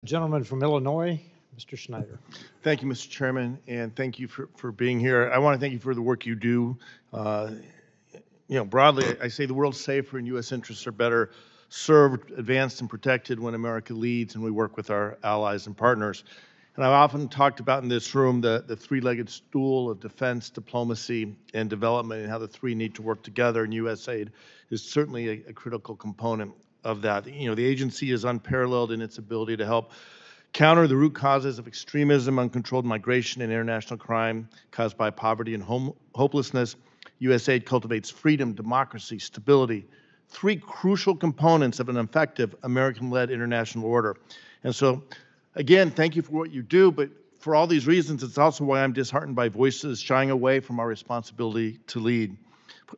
Gentleman from Illinois, Mr. Schneider. Thank you, Mr. Chairman, and thank you for being here. I want to thank you for the work you do. Broadly, I say the world's safer and U.S. interests are better served, advanced, and protected when America leads and we work with our allies and partners. And I've often talked about in this room the three-legged stool of defense, diplomacy, and development, and how the three need to work together, and USAID is certainly a critical component of that. The agency is unparalleled in its ability to help counter the root causes of extremism, uncontrolled migration, and international crime caused by poverty and hopelessness. USAID cultivates freedom, democracy, stability, three crucial components of an effective American-led international order. And so, again, thank you for what you do, but for all these reasons, it's also why I'm disheartened by voices shying away from our responsibility to lead.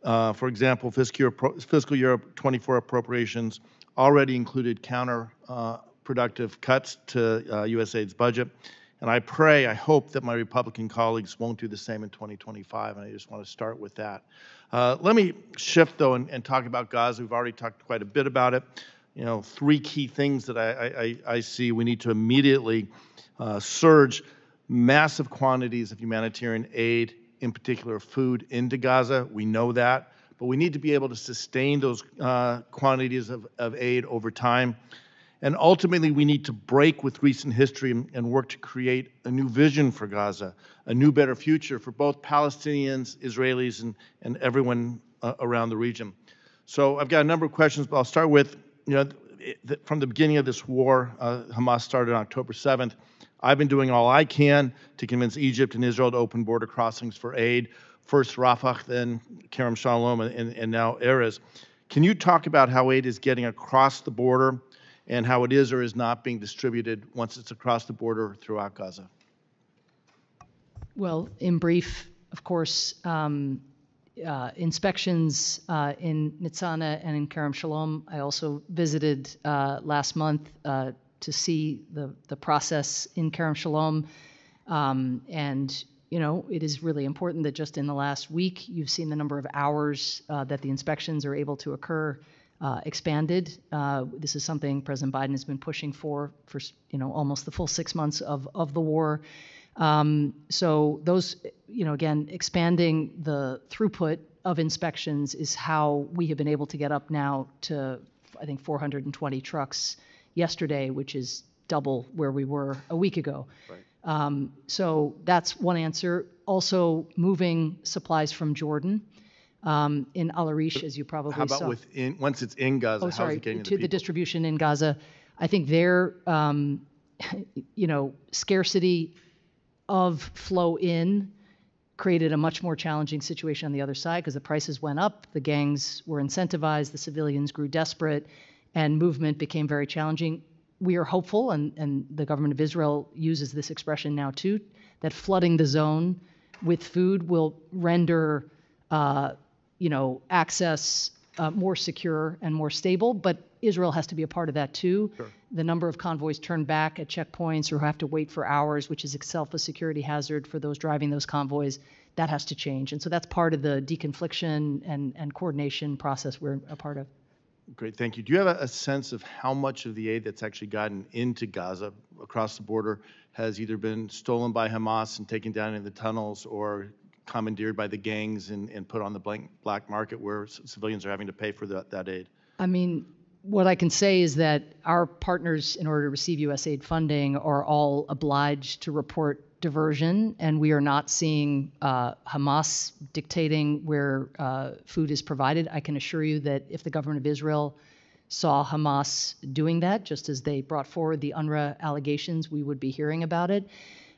For example, fiscal year 24 appropriations already included counterproductive cuts to USAID's budget. And I hope that my Republican colleagues won't do the same in 2025, and I just want to start with that. Let me shift, though, and talk about Gaza. We've already talked quite a bit about it. Three key things that I see. We need to immediately surge massive quantities of humanitarian aid, in particular food, into Gaza. We know that, but we need to be able to sustain those quantities of aid over time. And ultimately, we need to break with recent history and work to create a new vision for Gaza, a new, better future for both Palestinians, Israelis, and everyone around the region. So I've got a number of questions, but I'll start with, from the beginning of this war, Hamas started on October 7th. I've been doing all I can to convince Egypt and Israel to open border crossings for aid, first Rafah, then Kerem Shalom, and now Erez. Can you talk about how aid is getting across the border and how it is or is not being distributed once it's across the border throughout Gaza? Well, in brief, of course, inspections in Nitzana and in Kerem Shalom. I also visited last month to see the process in Kerem Shalom. And, it is really important that just in the last week, you've seen the number of hours that the inspections are able to occur expanded. This is something President Biden has been pushing for almost the full 6 months of the war. So those, again, expanding the throughput of inspections is how we have been able to get up now to, I think, 420 trucks yesterday, which is double where we were a week ago. Right. So that's one answer. Also, moving supplies from Jordan. In Al Arish, as you probably saw. How about once it's in Gaza? How's it getting to the distribution in Gaza? I think their, scarcity of flow in created a much more challenging situation on the other side because the prices went up, the gangs were incentivized, the civilians grew desperate, and movement became very challenging. We are hopeful, and the government of Israel uses this expression now too, that flooding the zone with food will render access more secure and more stable, but Israel has to be a part of that too. Sure. The number of convoys turned back at checkpoints or who have to wait for hours, which is itself a security hazard for those driving those convoys, that has to change. And so that's part of the deconfliction and coordination process we're a part of. Great, thank you. Do you have a sense of how much of the aid that's actually gotten into Gaza across the border has either been stolen by Hamas and taken down in the tunnels or commandeered by the gangs and put on the black market where civilians are having to pay for that aid? I mean, what I can say is that our partners, in order to receive USAID funding, are all obliged to report diversion, and we are not seeing Hamas dictating where food is provided. I can assure you that if the government of Israel saw Hamas doing that, just as they brought forward the UNRWA allegations, we would be hearing about it.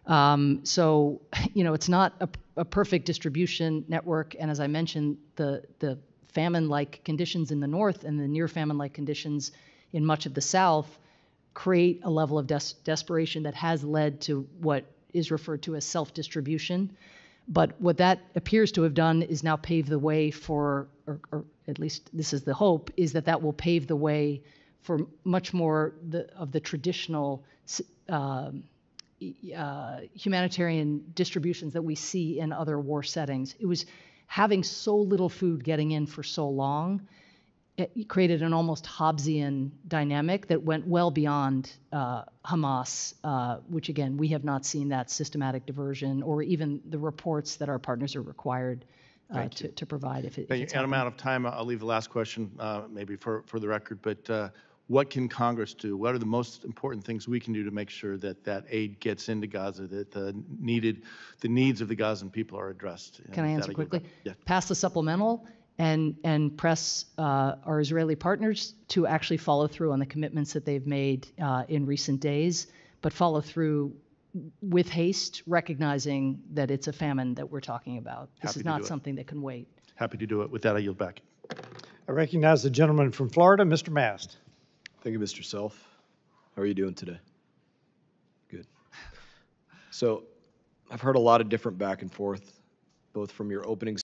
So, it's not a perfect distribution network. And as I mentioned, the famine-like conditions in the north and the near famine-like conditions in much of the south create a level of desperation that has led to what is referred to as self-distribution. But what that appears to have done is now pave the way for, or at least this is the hope, is that will pave the way for much more of the traditional humanitarian distributions that we see in other war settings. It was having so little food getting in for so long it created an almost Hobbesian dynamic that went well beyond Hamas, which again, we have not seen that systematic diversion or even the reports that our partners are required to provide if it's And I'm happening. out of time. I'll leave the last question maybe for the record, but what can Congress do? What are the most important things we can do to make sure that that aid gets into Gaza, that the needs of the Gazan people are addressed? Can I And answer with that, yield quickly? back. Yeah. Pass the supplemental and press our Israeli partners to actually follow through on the commitments that they've made in recent days, but follow through with haste, recognizing that it's a famine that we're talking about. This Happy is to not do it. something that can wait. Happy to do it. With that, I yield back. I recognize the gentleman from Florida, Mr. Mast. Thank you, Mr. Self. How are you doing today? Good. So I've heard a lot of different back and forth, both from your opening